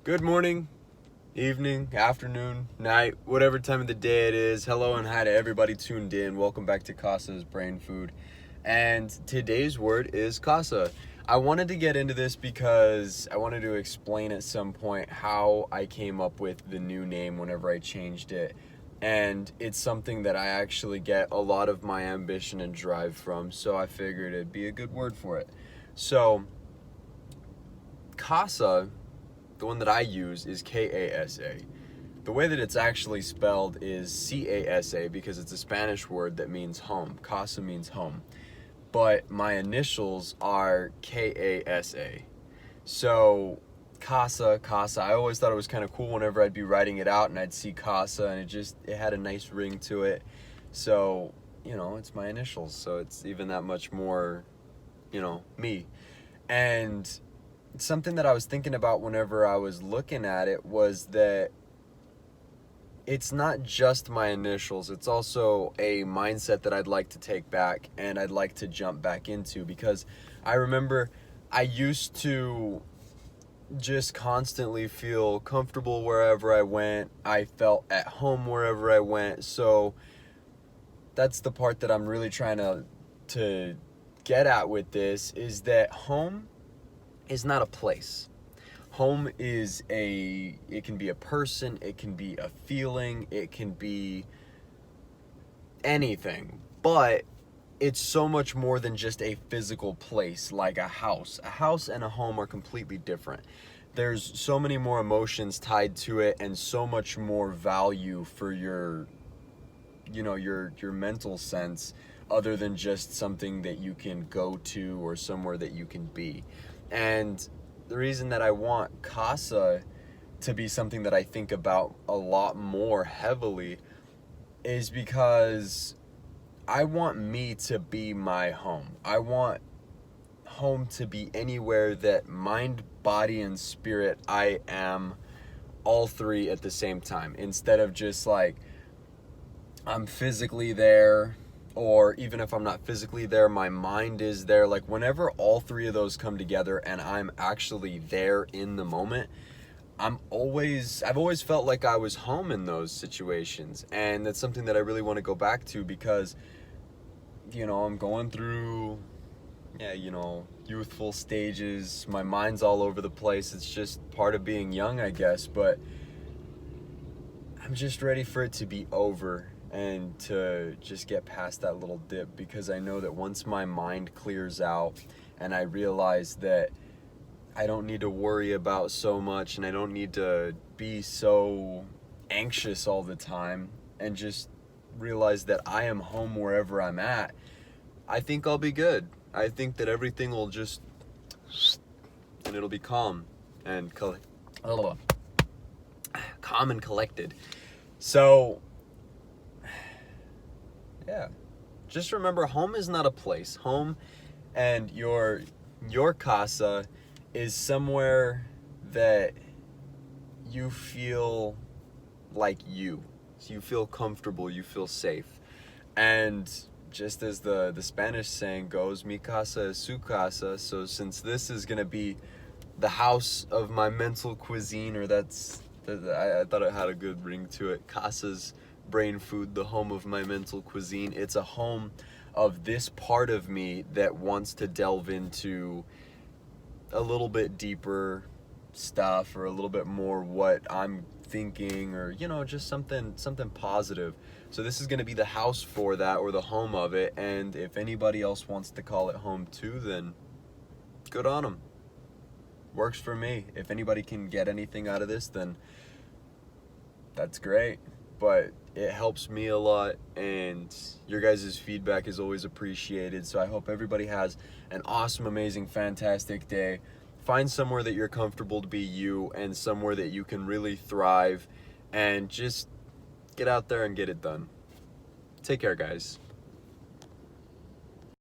Good morning, evening, afternoon, night, whatever time of the day it is. Hello and hi to everybody tuned in. Welcome back to Casa's Brain Food. And today's word is Casa. I wanted to get into this because I wanted to explain at some point how I came up with the new name whenever I changed it. And it's something that I actually get a lot of my ambition and drive from, so I figured it'd be a good word for it. So, Casa, the one that I use, is Kasa. The way that it's actually spelled is Casa because it's a Spanish word that means home. Casa means home. But my initials are Kasa. So, Casa. I always thought it was kind of cool whenever I'd be writing it out and I'd see Casa, and it had a nice ring to it. So, it's my initials. So it's even that much more, me. And something that I was thinking about whenever I was looking at it was that it's not just my initials, it's also a mindset that I'd like to take back and I'd like to jump back into, because I remember I used to just constantly feel comfortable wherever I went. I felt at home wherever I went. So that's the part that I'm really trying to get at with this, is that home is not a place. Home is it can be a person, it can be a feeling, it can be anything. But it's so much more than just a physical place like a house. A house and a home are completely different. There's so many more emotions tied to it and so much more value for your mental sense, other than just something that you can go to or somewhere that you can be. And the reason that I want Casa to be something that I think about a lot more heavily is because I want me to be my home. I want home to be anywhere that mind, body, and spirit I am all three at the same time, instead of just like I'm physically there, or even if I'm not physically there, my mind is there. Like whenever all three of those come together and I'm actually there in the moment, I've always felt like I was home in those situations. And that's something that I really want to go back to, because I'm going through youthful stages. My mind's all over the place. It's just part of being young, I guess, but I'm just ready for it to be over and to just get past that little dip, because I know that once my mind clears out and I realize that I don't need to worry about so much and I don't need to be so anxious all the time, and just realize that I am home wherever I'm at, I think I'll be good. I think that everything will just, and it'll be calm and calm and collected. So yeah, just remember, home is not a place. Home and your casa is somewhere that you feel like you. So you feel comfortable, you feel safe. And just as the Spanish saying goes, mi casa es su casa. So since this is going to be the house of my mental cuisine, or I thought it had a good ring to it. Casa's Brain Food, the home of my mental cuisine. It's a home of this part of me that wants to delve into a little bit deeper stuff, or a little bit more what I'm thinking, or just something positive. So this is going to be the house for that, or the home of it. And if anybody else wants to call it home too, then good on them. Works for me. If anybody can get anything out of this, then that's great. But it helps me a lot, and your guys' feedback is always appreciated. So I hope everybody has an awesome, amazing, fantastic day. Find somewhere that you're comfortable to be you, and somewhere that you can really thrive, and just get out there and get it done. Take care, guys.